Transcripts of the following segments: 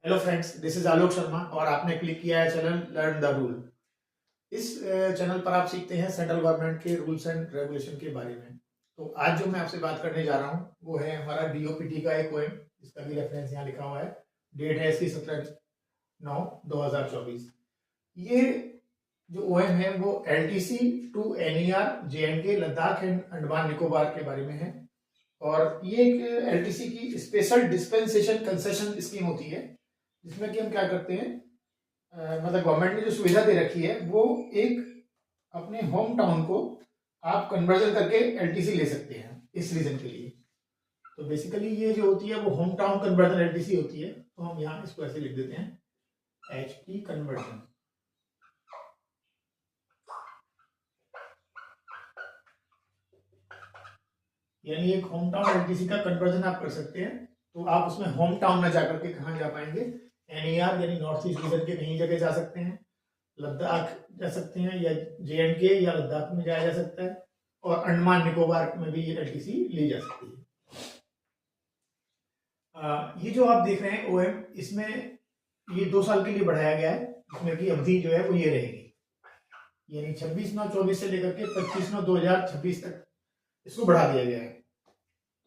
Hello friends, this is Alok Sharma और आपने click किया है चैनल लर्न द रूल। इस चैनल पर आप सीखते हैं सेंट्रल गवर्नमेंट के रूल्स एंड रेगुलेशन के बारे में। तो आज जो मैं आपसे बात करने जा रहा हूँ वो है हमारा डीओपीटी का एक पोएम, जिसका भी रेफरेंस यहाँ लिखा हुआ है। डेट है इसकी 17/9/2024। ये जो ओएम है वो LTC to NER J and K Ladakh and Andaman Nicobar के बारे में है। और ये एक एलटीसी की स्पेशल डिस्पेंसेशन कंसेशन स्कीम होती है, जिसमें कि हम क्या करते हैं, मतलब गवर्नमेंट ने जो सुविधा दे रखी है वो एक अपने होम टाउन को आप कन्वर्जन करके एलटीसी ले सकते हैं इस रीजन के लिए। तो बेसिकली ये जो होती है वो होम टाउन कन्वर्जन एलटीसी होती है। तो हम यहाँ इसको ऐसे लिख देते हैं एचटी कन्वर्जन। यानी एक होम टाउन एलटीसी का कन्वर्जन आप कर सकते हैं। तो आप उसमें होम टाउन में जाकर के कहाँ जा पाएंगे, एनईआर यानी नॉर्थ ईस्ट रीजन के कहीं जगह जा सकते हैं, लद्दाख जा सकते हैं या जेएंडके या लद्दाख में जाया जा सकता है, और अंडमान निकोबार में भी ये एलटीसी ली जा सकती है। ये जो आप देख रहे हैं ओएम, इसमें ये 2 साल के लिए बढ़ाया गया है, जिसमें की अवधि जो है वो ये रहेगी, यानी 26/9/24 से लेकर के 25/9/2026 तक इसको बढ़ा दिया गया है।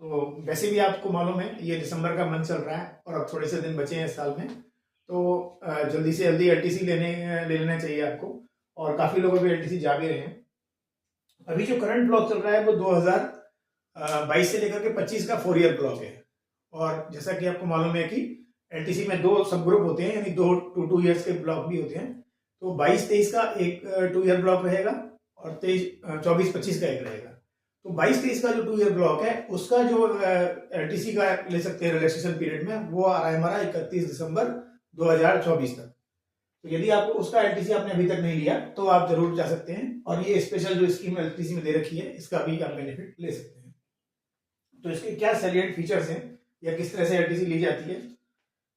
तो वैसे भी आपको मालूम है ये दिसंबर का मंथ चल रहा है और अब थोड़े से दिन बचे हैं इस साल में। तो जल्दी से जल्दी एलटीसी ले लेना चाहिए आपको। और काफ़ी लोग अभी एलटीसी जा भी रहे हैं। अभी जो करंट ब्लॉक चल रहा है वो 2022 से लेकर के 25 का 4 ईयर ब्लॉक है। और जैसा कि आपको मालूम है कि एलटीसी में 2 सब ग्रुप होते हैं, यानी 2 ईयर्स के ब्लॉक भी होते हैं। तो 22-23 का एक 2 ईयर ब्लॉक रहेगा और 24-25 का एक रहेगा। तो 22-23 का जो 2 ईयर ब्लॉक है उसका जो एलटीसी का ले सकते हैं रिलैक्सेशन पीरियड में, वो आ रहा है हमारा 31 दिसंबर 2024 तक। तो यदि आपको उसका एलटीसी आपने अभी तक नहीं लिया तो आप जरूर जा सकते हैं, और ये स्पेशल जो स्कीम एलटीसी में दे रखी है इसका भी आप बेनिफिट ले सकते हैं। तो इसके क्या सैलिएंट फीचर्स हैं या किस तरह से एलटीसी ली जाती है,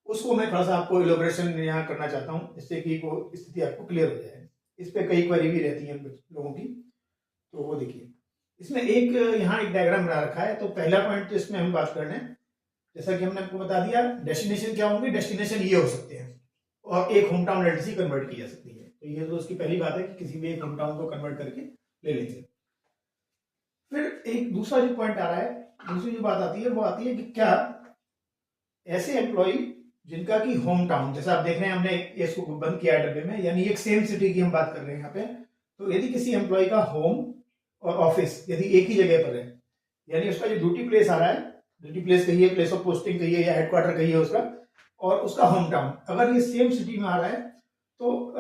उसको मैं थोड़ा सा आपको इलोबरेशन यहाँ करना चाहता हूँ, जिससे कि वो स्थिति आपको क्लियर हो जाए। इस पे कई क्वेरी भी रहती है लोगों की, तो वो देखिए। इसमें एक यहाँ एक डायग्राम बना रखा है। तो पहला पॉइंट तो इसमें हम बात कर रहे हैं, जैसा कि हमने आपको बता दिया, डेस्टिनेशन क्या होंगे, डेस्टिनेशन ये हो सकते हैं और एक होम टाउन एलटीसी कन्वर्ट की जा सकती है। तो ये तो उसकी पहली बात है कि किसी भी एक होम टाउन को कन्वर्ट करके ले लेंगे। फिर एक दूसरा जो पॉइंट आ रहा है, दूसरी जो बात आती है वो आती है कि क्या ऐसे एम्प्लॉय जिनका कि होम टाउन, जैसा आप देख रहे हैं हमने इसको बंद किया है डब्बे में, यानी एक सेम सिटी की हम बात कर रहे हैं यहाँ पे। तो यदि किसी एम्प्लॉय का होम और ऑफिस यदि एक ही जगह पर है, यानी उसका जो ड्यूटी प्लेस आ रहा है, ड्यूटी प्लेस कहिए, प्लेस ऑफ पोस्टिंग कहिए या हेडक्वार्टर कहिए उसका, और उसका होम टाउन अगर ये सेम सिटी में आ रहा है, तो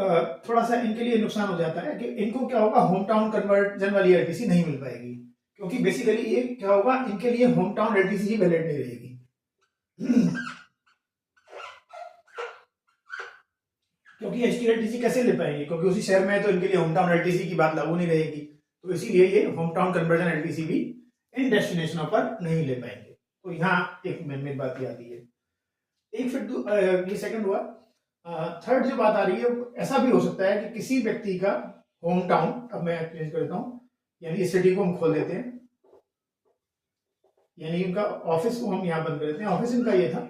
थोड़ा सा इनके लिए नुकसान हो जाता है कि इनको क्या होगा, होम टाउन कन्वर्जन वाली एलटीसी नहीं मिल पाएगी। क्योंकि बेसिकली ये क्या होगा, इनके लिए होम टाउन एलटीसी ही वैलिड नहीं रहेगी। क्योंकि एचटी एलटीसी कैसे ले पाएंगे, क्योंकि उसी शहर में है, तो इनके लिए होम टाउन एलटीसी की बात लागू नहीं रहेगी। तो इसीलिए ये होम टाउन कन्वर्जन एलटीसी भी इन डेस्टिनेशनों पर नहीं ले पाएंगे। तो यहाँ एक मेन बात ये आती है। एक फिर ये सेकंड हुआ। थर्ड जो बात आ रही है, ऐसा भी हो सकता है कि किसी व्यक्ति का होम टाउन, अब मैं चेंज कर देता हूं, यानी इस सिटी को हम खोल देते हैं, यानी इनका ऑफिस को हम यहां बंद कर देते हैं, ऑफिस इनका ये था,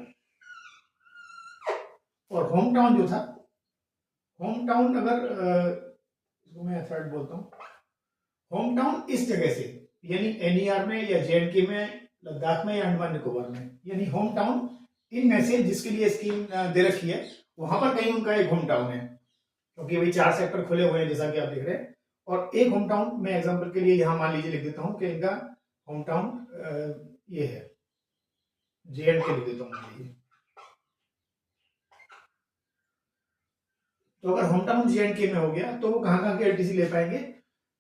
और होम टाउन जो था, होम टाउन अगर इसको मैं थर्ड बोलता हूं, होम टाउन इस जगह से, यानी एनईआर में या जेएंडके में, लद्दाख में या अंडमान निकोबार में, यानी होम टाउन इनमें से जिसके लिए स्कीम दे रखी है वहां पर कहीं उनका एक होम टाउन है। क्योंकि वही 4 सेक्टर खुले हुए हैं जैसा कि आप देख रहे हैं, और एक होम टाउन मैं एग्जांपल के लिए यहां मान लीजिए लिख देता हूं कि इनका होम टाउन ये है, जेएंडके लिख देता हूं मान लीजिए। तो अगर होम टाउन जेएंडके में हो गया तो वो कहां कहां के एलटीसी ले पाएंगे,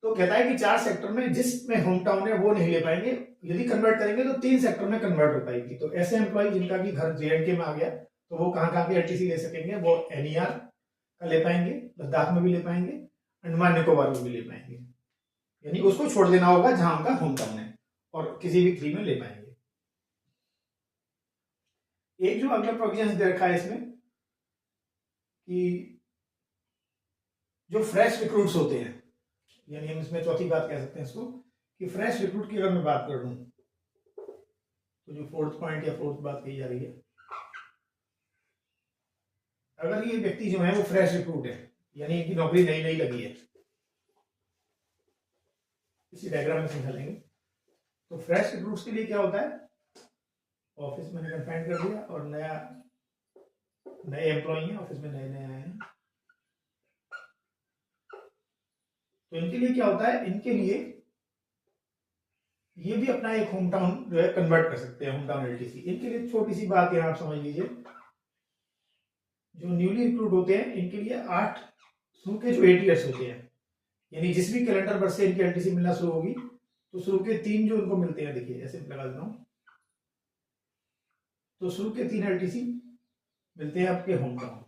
तो कहता है कि 4 सेक्टर में जिसमें होम टाउन है वो नहीं ले पाएंगे, यदि कन्वर्ट करेंगे तो 3 सेक्टर में कन्वर्ट हो पाएगी। तो ऐसे एम्प्लॉय जिनका कि घर जेएंडके में आ गया, तो वो कहां कहां की एलटीसी ले सकेंगे, वो एनईआर का ले पाएंगे, लद्दाख में भी ले पाएंगे, अंडमान निकोबार में भी ले पाएंगे। यानी उसको छोड़ देना होगा जहां उनका होम टाउन है, और किसी भी 3 में ले पाएंगे। एक जो अगला प्रोविजन दे रखा है इसमें कि जो फ्रेश रिक्रूट्स होते हैं, यानी हम इसमें चौथी बात कह सकते हैं इसको, कि फ्रेश रिक्रूट की अगर मैं बात कर लूं, तो जो फोर्थ पॉइंट या फोर्थ बात कही जा रही है, अगर ये व्यक्ति जो है वो फ्रेश रिक्रूट है, यानी इनकी नौकरी नई नई लगी है, इसी डायग्राम में समझा लेंगे। तो फ्रेश रिक्रूट्स के लिए क्या होता है, ऑफिस मैंने कंफाइंड कर दिया और नए एम्प्लॉई हैं, ऑफिस में नए नए आए हैं, तो इनके लिए क्या होता है, इनके लिए ये भी अपना एक होम टाउन जो है कन्वर्ट कर सकते हैं, होम टाउन एलटीसी। इनके लिए छोटी सी बात यहाँ आप समझ लीजिए, जो न्यूली रिक्रूट होते हैं इनके लिए 8 शुरू के जो 8 ईयर्स होते हैं, यानी जिस भी कैलेंडर वर्ष से इनकी एलटीसी मिलना शुरू होगी, तो शुरू के 3 जो उनको मिलते हैं, देखिए ऐसे लगा देता हूं, तो शुरू के 3 एलटीसी मिलते हैं आपके होम टाउन,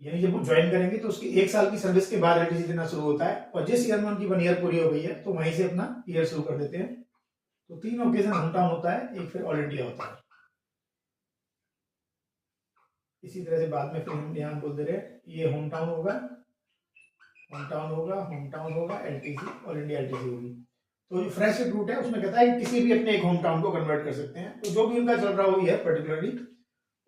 यानी जब वो ज्वाइन करेंगे तो उसकी 1 साल की सर्विस के बाद एलटीसी देना शुरू होता है, और जिस ईयर में उनकी 1 ईयर पूरी हो गई है तो वहीं से अपना ईयर शुरू कर देते हैं। तो 3 ओकेजन होम टाउन होता है, एक फिर ऑल इंडिया होता है। इसी तरह से बाद में फिर हम यहाँ बोल दे रहे हैं, ये होम टाउन होगा, होम टाउन होगा, होम टाउन होगा, एलटीसी, ऑल इंडिया एलटीसी होगी। तो जो फ्रेश रिक्रूट है उसमें कहता है कि किसी भी अपने एक होम टाउन को कन्वर्ट कर सकते हैं, तो जो भी उनका चल रहा हो ईयर पर्टिकुलरली,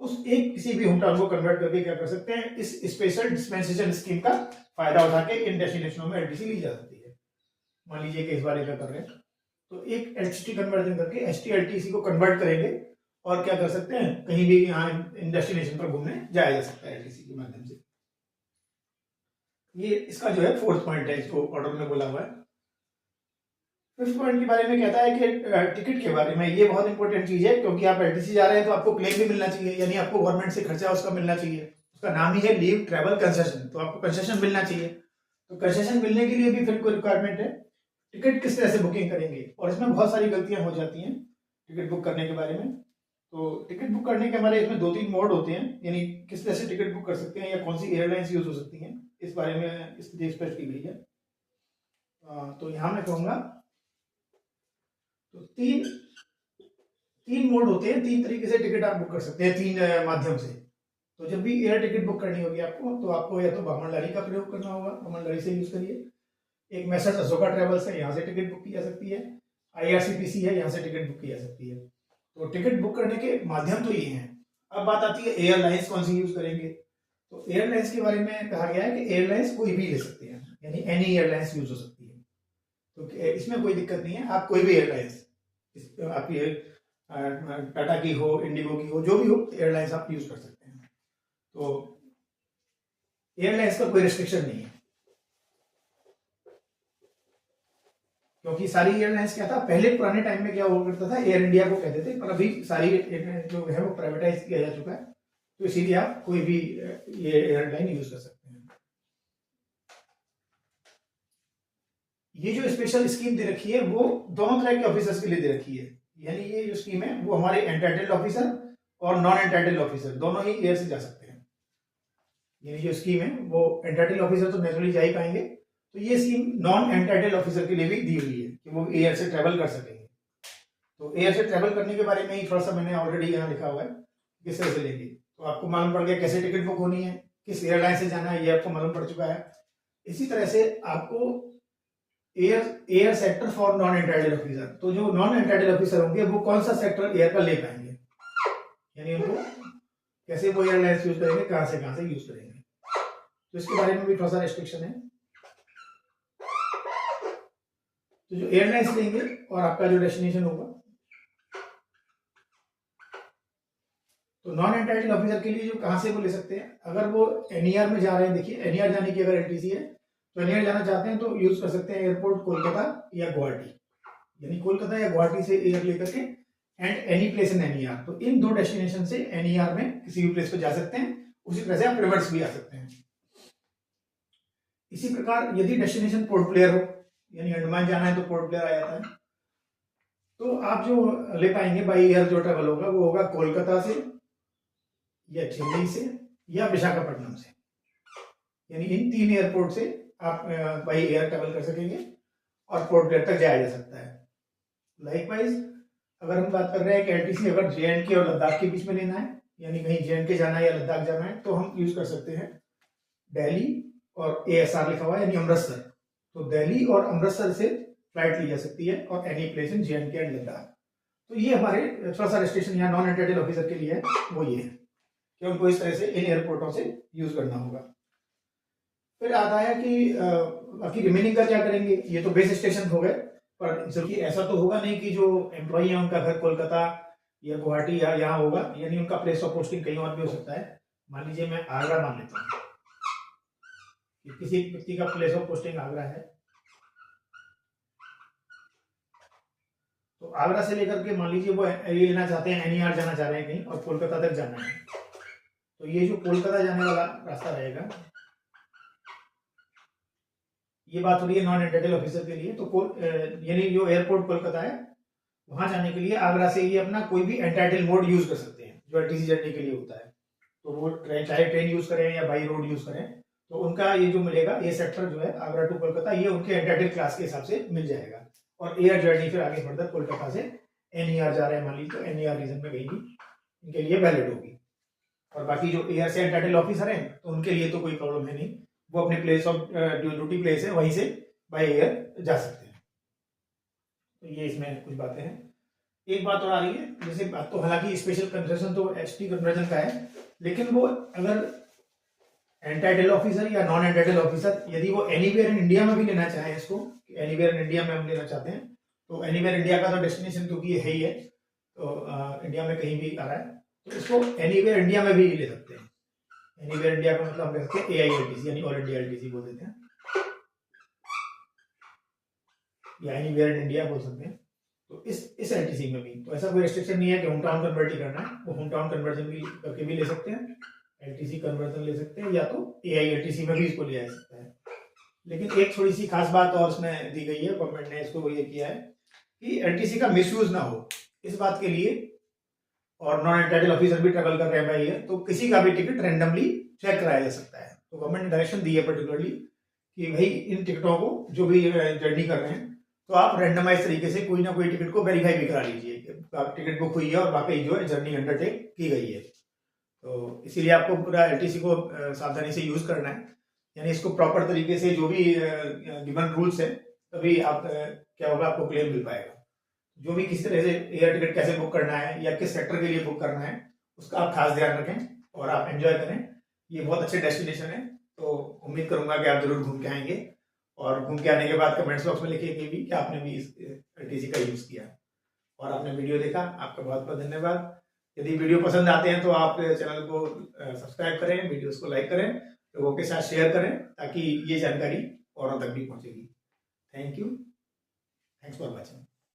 उस एक किसी भी होम टाउन को कन्वर्ट करके क्या कर सकते हैं, इस स्पेशल डिस्पेंसेशन स्कीम का फायदा उठा के इन डेस्टिनेशनों में एलटीसी ली जा सकती है। मान लीजिए कि इस बार क्या कर रहे हैं, तो एक एचटी कन्वर्जन करके एसटी एलटीसी को कन्वर्ट करेंगे और क्या कर सकते हैं, कहीं भी यहाँ इन डेस्टिनेशन पर घूमने जाया जा सकता है एलटीसी के माध्यम से। ये इसका जो है 4th पॉइंट है, इसको ऑर्डर में बोला हुआ है। 5th पॉइंट के बारे में कहता है कि टिकट के बारे में, ये बहुत इंपॉर्टेंट चीज है, क्योंकि आप एलटीसी जा रहे हैं तो आपको क्लेम भी मिलना चाहिए, यानी आपको गवर्नमेंट से खर्चा उसका मिलना चाहिए। उसका नाम ही है लीव ट्रैवल कंसेशन, तो आपको कंसेशन मिलना चाहिए। तो कंसेशन मिलने के लिए भी फिर कोई रिक्वायरमेंट है, टिकट किस तरह से बुकिंग करेंगे, और इसमें बहुत सारी गलतियां हो जाती हैं टिकट बुक करने के बारे में। तो टिकट बुक करने के हमारे इसमें 2-3 मोड होते हैं, यानी किस तरह से टिकट बुक कर सकते हैं या कौन सी एयरलाइंस यूज हो सकती हैं, इस बारे में स्थिति स्पष्ट की गई है। तो यहां मैं कहूंगा, तो तीन मोड होते हैं, 3 तरीके से टिकट आप बुक कर सकते हैं, 3 माध्यम से। तो जब भी एयर टिकट बुक करनी होगी आपको, तो आपको या तो भ्रमणधारी का प्रयोग करना होगा, भ्रमणधारी से यूज करिए। एक मैसेज अशोका ट्रेवल्स है, यहाँ से टिकट बुक की जा सकती है। IRCTC है, यहाँ से टिकट बुक की जा सकती है। तो टिकट बुक करने के माध्यम तो ये हैं। अब बात आती है एयरलाइंस कौन सी यूज करेंगे। तो एयरलाइंस के बारे में कहा गया है कि एयरलाइंस कोई भी ले सकते हैं, यानी एनी एयरलाइंस यूज हो सकती है। तो इसमें कोई दिक्कत नहीं है, आप कोई भी एयरलाइंस, आपकी टाटा की हो, इंडिगो की हो, जो भी हो, एयरलाइंस आप यूज कर सकते हैं। तो एयरलाइंस का कोई रिस्ट्रिक्शन नहीं है, क्योंकि सारी एयरलाइंस क्या था, पहले पुराने टाइम में क्या हुआ करता था, एयर इंडिया को कहते थे, पर अभी सारी जो है वो प्राइवेटाइज किया जा चुका है, तो इसीलिए आप कोई भी ये एयरलाइन यूज कर सकते हैं। ये जो स्पेशल स्कीम दे रखी है वो दोनों तरह के ऑफिसर्स के लिए दे रखी है, यानी ये जो स्कीम है वो हमारे एंटाइटल्ड ऑफिसर और नॉन एंटाइटल्ड ऑफिसर दोनों ही एयर से जा सकते हैं। यानी जो स्कीम है वो एंटाइटल्ड ऑफिसर तो नेचुरली जा ही पाएंगे, तो ये स्कीम नॉन एंटाइटल्ड ऑफिसर के लिए भी दी हुई है कि वो एयर से ट्रेवल कर सकेंगे। तो एयर से ट्रेवल करने के बारे में ही थोड़ा सा मैंने ऑलरेडी यहाँ लिखा हुआ है, किस तरह से लेंगे। तो आपको मालूम पड़ गया कैसे टिकट बुक होनी है, किस एयरलाइन से जाना है, ये आपको मालूम पड़ चुका है। इसी तरह से आपको air sector for non entitled officer, तो जो नॉन एंटाइटल्ड ऑफिसर होंगे वो कौन सा सेक्टर एयर का ले पाएंगे, यानी उनको कैसे वो एयरलाइंस यूज करेंगे, कहां से यूज करेंगे, तो इसके बारे में भी थोड़ा सा रेस्ट्रिक्शन है। तो जो एयरलाइंस लेंगे और आपका जो डेस्टिनेशन होगा, तो नॉन एंटाइटल्ड ऑफिसर के लिए जो कहां से वो ले सकते हैं, अगर वो एनईआर में जा रहे हैं, देखिए एनईआर जाने की अगर एलटीसी है तो एनईआर जाना चाहते हैं तो यूज कर सकते हैं एयरपोर्ट कोलकाता या गुवाहाटी, यानी कोलकाता या गुवाहाटी से एयर लेकर के and any place in NER. तो इन 2 डेस्टिनेशन से एनईआर में किसी भी प्लेस पे जा सकते हैं, उसी तरह से आप रिवर्स भी आ सकते हैं। इसी प्रकार यदि डेस्टिनेशन पोर्ट प्लेयर हो, यानी अंडमान जाना है तो पोर्ट प्लेयर आ जाता है, तो आप जो ले पाएंगे बाई एयर जो ट्रेवल होगा वो होगा कोलकाता से या चेन्नई से या विशाखापट्टनम से, यानी इन 3 एयरपोर्ट से आप बाई एयर ट्रेवल कर सकेंगे और पोर्ट प्लेयर तक जाया जा सकता है। लाइकवाइज अगर हम बात कर रहे हैं कि एलटीसी अगर JNK और लद्दाख के बीच में लेना है, यानी कहीं JNK जाना है या लद्दाख जाना है, तो हम यूज कर सकते हैं दिल्ली और ASR लिखा हुआ है, यानी अमृतसर। तो दिल्ली और अमृतसर से फ्लाइट ली जा सकती है और any place in JNK and Ladakh. तो ये हमारे थोड़ा सा रेस्ट्रिक्शन यहाँ नॉन एंटाइटल्ड ऑफिसर के लिए है, वो ये है। कि उनको इस तरह से इन एयरपोर्टों से यूज करना होगा। फिर आता है कि बाकी रिमेनिंग का क्या करेंगे। ये तो बेस स्टेशन हो गए, पर जबकि ऐसा तो होगा नहीं कि जो एम्प्लॉई है उनका घर कोलकाता या गुवाहाटी या यहाँ होगा, यानी उनका प्लेस ऑफ पोस्टिंग कहीं और भी हो सकता है। मान लीजिए मैं आगरा मान लेता हूँ कि किसी व्यक्ति का प्लेस ऑफ पोस्टिंग आगरा है, तो आगरा से लेकर के मान लीजिए वो ये लेना चाहते हैं, एनईआर जाना चाह रहे हैं कहीं और कोलकाता तक जाना है, तो ये जो कोलकाता जाने वाला रास्ता रहेगा, ये बात हो रही है नॉन एंटाइटल ऑफिसर के लिए। तो यानी जो एयरपोर्ट कोलकाता है वहां जाने के लिए आगरा से ये अपना कोई भी एंटाइटल मोड यूज कर सकते हैं जो एलटीसी जर्नी के लिए होता है। तो वो चाहे ट्रेन यूज करें या बाई रोड यूज करें, तो उनका ये जो मिलेगा, ये सेक्टर जो है आगरा टू कोलकाता, ये उनके एंटाइटल क्लास के हिसाब से मिल जाएगा। और एयर जर्नी फिर आगे फर्दर कोलकाता से एनईआर जा रहे हैं मान लीजिए, तो एनईआर रीजन में कहीं भी इनके लिए वैलिड होगी। और बाकी जो एयर से एंटाइटल ऑफिसर हैं तो उनके लिए तो कोई प्रॉब्लम है नहीं, वो अपने प्लेस ऑफ ड्यूटी प्लेस है वहीं से बाय एयर जा सकते हैं। तो ये इसमें कुछ बातें हैं। एक बात और आ रही है, जैसे बात तो हालांकि स्पेशल कंसेशन तो एसटी कन्वर्जन का है, लेकिन वो अगर एंटाइटल ऑफिसर या नॉन एंटाइटल ऑफिसर यदि वो एनीवेयर इन इंडिया में भी लेना चाहें इसको, एनीवेयर इन इंडिया में हम लेना चाहते हैं, तो एनीवेयर इंडिया का तो डेस्टिनेशन क्योंकि ये है ही है, तो इंडिया में कहीं भी आ रहा है, तो इसको एनीवेयर इंडिया में भी ले सकते हैं। एनीवेयर इंडिया का मतलब हम कहते हैं AILTC यानी ऑल इंडिया एलटीसी बोल देते हैं, या एनीवेयर इन इंडिया बोल सकते हैं। तो इस एलटीसी में भी तो ऐसा कोई रेस्ट्रिक्शन नहीं है कि होम टाउन कन्वर्ट ही करना है, वो होम टाउन कन्वर्जन भी करके भी ले सकते हैं, एलटीसी कन्वर्जन ले सकते हैं, या तो AILTC में भी इसको लिया जा सकता है। लेकिन एक थोड़ी सी खास बात और उसमें दी गई है, गवर्नमेंट ने इसको ये किया है कि एलटीसी का मिसयूज ना हो, इस बात के लिए, और नॉन एंटाइटल ऑफिसर भी ट्रेवल कर रहे हैं भाई, तो किसी का भी टिकट रैंडमली चेक कराया जा सकता है। तो गवर्नमेंट ने डायरेक्शन दी है पर्टिकुलरली कि भाई इन टिकटों को जो भी जर्नी कर रहे हैं, तो आप रैंडमाइज तरीके से कोई ना कोई टिकट को वेरीफाई भी करा लीजिए कि टिकट बुक हुई है और वाकई जो है जर्नी अंडरटेक की गई है। तो इसीलिए आपको पूरा एलटीसी को सावधानी से यूज करना है, यानी इसको प्रॉपर तरीके से जो भी गिवन रूल्स है, तभी आप क्या होगा, आपको क्लेम मिल पाएगा। जो भी किसी तरह से एयर टिकट कैसे बुक करना है या किस सेक्टर के लिए बुक करना है, उसका आप खास ध्यान रखें और आप एंजॉय करें। ये बहुत अच्छे डेस्टिनेशन है, तो उम्मीद करूंगा कि आप जरूर घूम के आएंगे, और घूम के आने के बाद कमेंट्स बॉक्स में लिखिए भी कि आपने भी इस एलटीसी का यूज किया और आपने वीडियो देखा। आपका बहुत बहुत धन्यवाद। यदि वीडियो पसंद आते हैं तो आप चैनल को सब्सक्राइब करें, वीडियोस को लाइक करें, लोगों के साथ शेयर करें, ताकि ये जानकारी औरों तक भी पहुंचेगी। Thank you, thanks for watching.